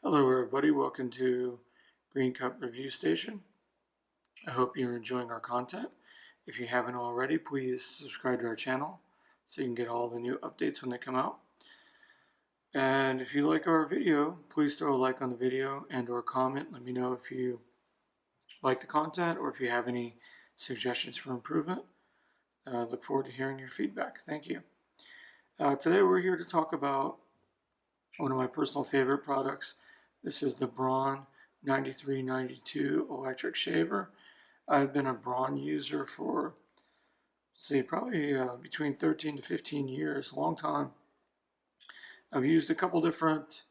Hello everybody, welcome to Green Cup Review Station. I hope you're enjoying our content. If you haven't already, please subscribe to our channel so you can get all the new updates when they come out. And if you like our video, please throw a like on the video and or comment. Let me know if you like the content or if you have any suggestions for improvement. Look forward to hearing your feedback. Thank you. Today we're here to talk about one of my personal favorite products. This is the Braun 9392 electric shaver. I've been a Braun user for, say, probably between 13 to 15 years, a long time. I've used a couple different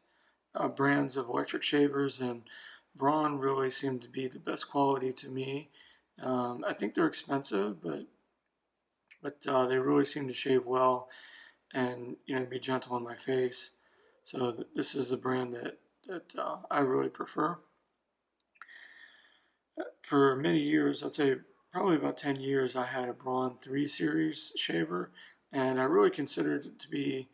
brands of electric shavers, and Braun really seemed to be the best quality to me. I think they're expensive, but they really seem to shave well and be gentle on my face. So this is the brand that I really prefer. For many years, I'd say probably about 10 years, I had a Braun 3 Series shaver, and I really considered it to be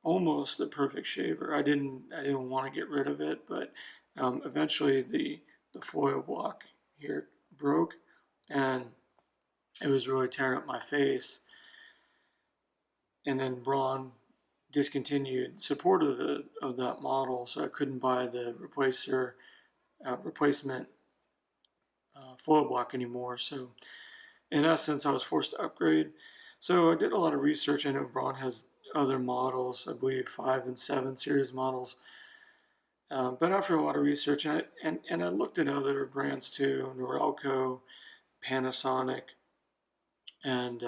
almost the perfect shaver. I didn't want to get rid of it, but eventually the foil block here broke, and it was really tearing up my face. And then Braun discontinued support of that model, so I couldn't buy the replacement foil block anymore. So in essence, I was forced to upgrade. So I did a lot of research. I know Braun has other models, I believe 5 and 7 series models. But after a lot of research, and I looked at other brands too, Norelco, Panasonic, and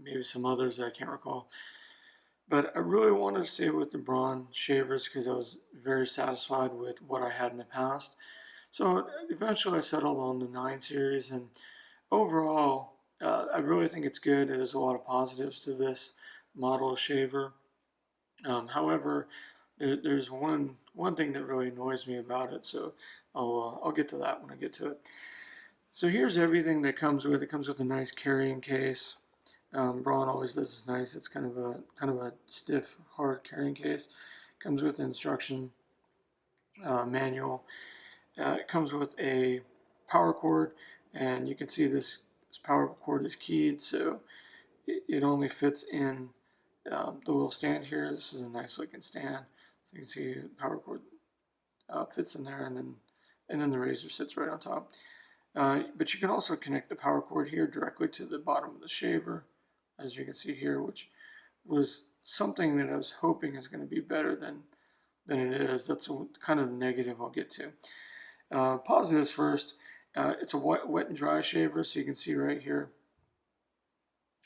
maybe some others that I can't recall. But I really wanted to stay with the Braun shavers because I was very satisfied with what I had in the past. So eventually I settled on the 9 series, and overall I really think it's good. There's a lot of positives to this model shaver. However, there's one thing that really annoys me about it, so I'll get to that when I get to it. So here's everything that comes with it. It comes with a nice carrying case. Braun always does this nice. It's kind of a stiff, hard carrying case. Comes with an instruction manual. It comes with a power cord, and you can see this power cord is keyed, so it only fits in the little stand here. This is a nice looking stand. So you can see the power cord fits in there, and then the razor sits right on top. But you can also connect the power cord here directly to the bottom of the shaver, as you can see here, which was something that I was hoping is going to be better than it is. That's kind of the negative I'll get to. Positives first. It's a wet and dry shaver, so you can see right here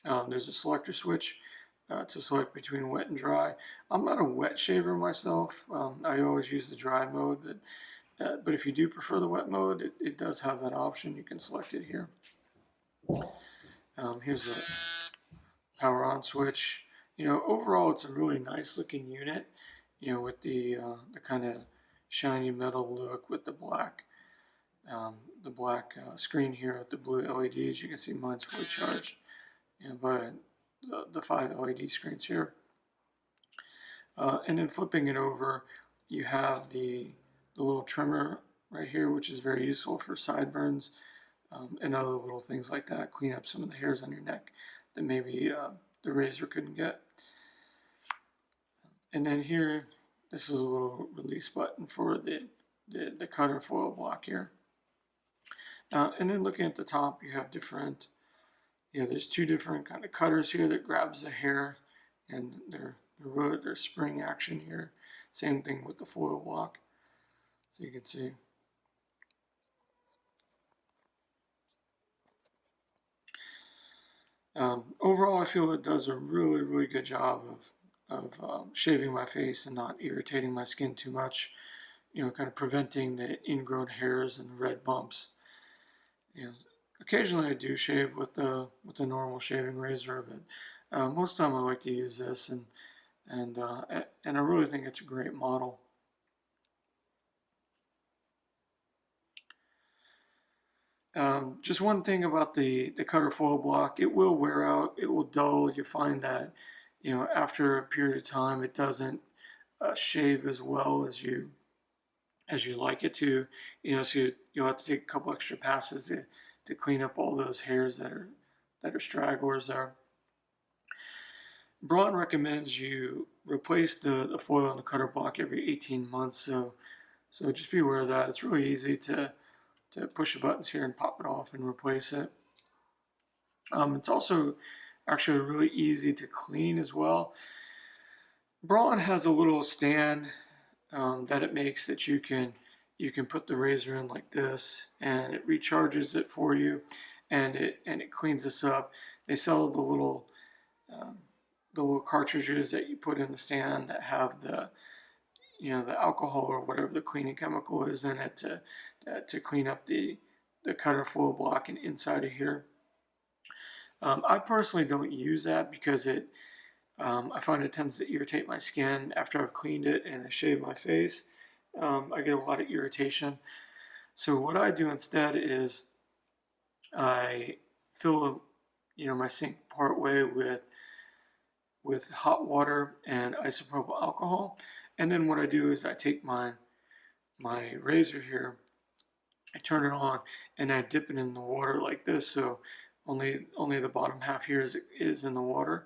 there's a selector switch to select between wet and dry. I'm not a wet shaver myself. I always use the dry mode, but if you do prefer the wet mode, it does have that option. You can select it here. Here's the power on switch. Overall it's a really nice looking unit, with the kind of shiny metal look with the black screen here with the blue LEDs. You can see mine's fully charged by the 5 LED screens here. And then flipping it over, you have the little trimmer right here, which is very useful for sideburns and other little things like that. Clean up some of the hairs on your neck that maybe the razor couldn't get. And then here, this is a little release button for the cutter foil block here. And then looking at the top, you have different, there's 2 different kind of cutters here that grabs the hair, and they're spring action here. Same thing with the foil block. So you can see. Overall, I feel it does a really, really good job of shaving my face and not irritating my skin too much. Kind of preventing the ingrown hairs and red bumps. Occasionally I do shave with the normal shaving razor, but most of the time I like to use this, and I really think it's a great model. Just one thing about the cutter foil block, it will wear out, it will dull. You find that after a period of time it doesn't shave as well as you like it to. So you'll have to take a couple extra passes to clean up all those hairs that are stragglers there. Braun recommends you replace the foil on the cutter block every 18 months, so just be aware of that. It's really easy to push the buttons here and pop it off and replace it. It's also actually really easy to clean as well. Braun has a little stand that it makes that you can put the razor in like this, and it recharges it for you, and it cleans this up. They sell um, the little cartridges that you put in the stand that have the the alcohol or whatever the cleaning chemical is in it to clean up the cutter foil block and inside of here. I personally don't use that because I find it tends to irritate my skin after I've cleaned it and I shave my face. I get a lot of irritation. So what I do instead is I fill my sink part way with hot water and isopropyl alcohol, and then what I do is I take my razor here, I turn it on, and I dip it in the water like this, so only the bottom half here is in the water,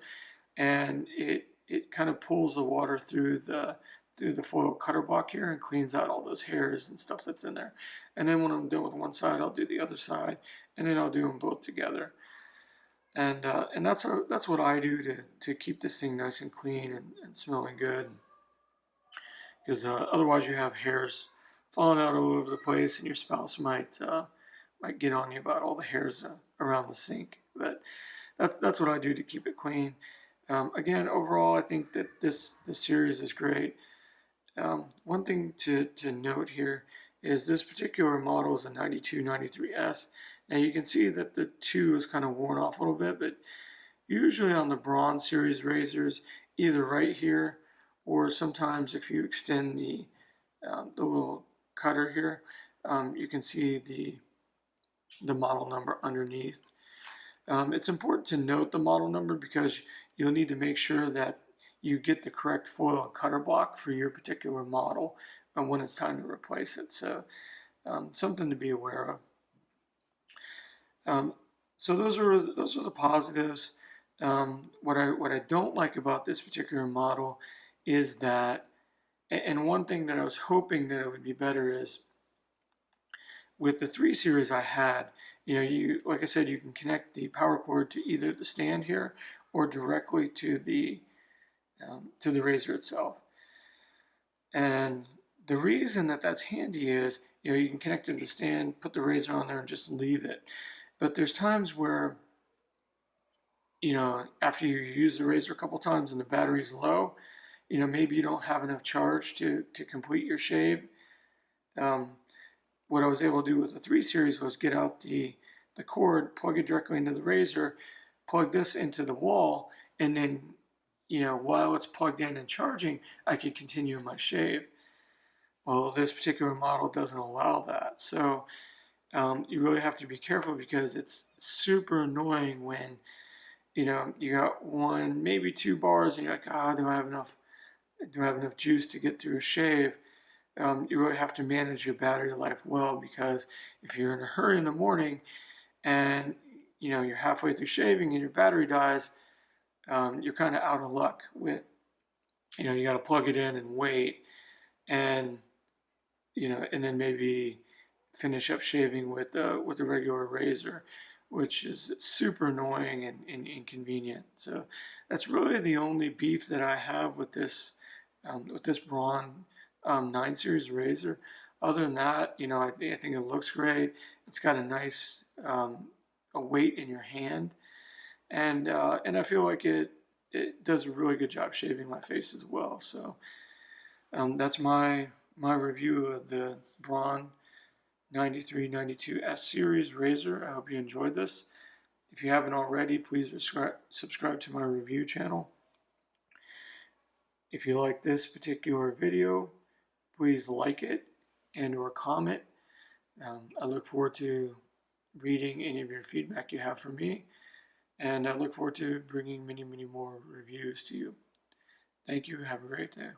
and it kind of pulls the water through the foil cutter block here and cleans out all those hairs and stuff that's in there. And then when I'm done with one side, I'll do the other side, and then I'll do them both together. And that's what I do to keep this thing nice and clean and smelling good. Because otherwise you have hairs falling out all over the place, and your spouse might get on you about all the hairs around the sink. But that's what I do to keep it clean. Again, overall, I think that this series is great. One thing to note here is this particular model is a 9293S. Now you can see that the 2 is kind of worn off a little bit, but usually on the Braun series razors, either right here or sometimes if you extend the little cutter here, you can see the model number underneath. It's important to note the model number because you'll need to make sure that you get the correct foil and cutter block for your particular model when it's time to replace it. So something to be aware of. So those are the positives. What I don't like about this particular model is that, and one thing that I was hoping that it would be better is with the 3 series I had, you like I said, you can connect the power cord to either the stand here or directly to the razor itself. And the reason that that's handy is, you can connect it to the stand, put the razor on there, and just leave it. But there's times where, after you use the razor a couple times and the battery's low, maybe you don't have enough charge to complete your shave. What I was able to do with the 3 series was get out the cord, plug it directly into the razor, plug this into the wall, and then, while it's plugged in and charging, I could continue my shave. Well, this particular model doesn't allow that. So you really have to be careful because it's super annoying when, you got 1, maybe 2 bars and you're like, do I have enough juice to get through a shave? You really have to manage your battery life well, because if you're in a hurry in the morning and you're halfway through shaving and your battery dies, you're kind of out of luck with, you got to plug it in and wait, and and then maybe finish up shaving with a regular razor, which is super annoying and inconvenient. So that's really the only beef that I have with this Braun 9 series razor. Other than that, I think it looks great. It's got a nice a weight in your hand, and I feel like it does a really good job shaving my face as well. So that's my review of the Braun 9392S series razor. I hope you enjoyed this. If you haven't already, please subscribe to my review channel. If you like this particular video, please like it and or comment. I look forward to reading any of your feedback you have for me, and I look forward to bringing many more reviews to you. Thank you. Have a great day.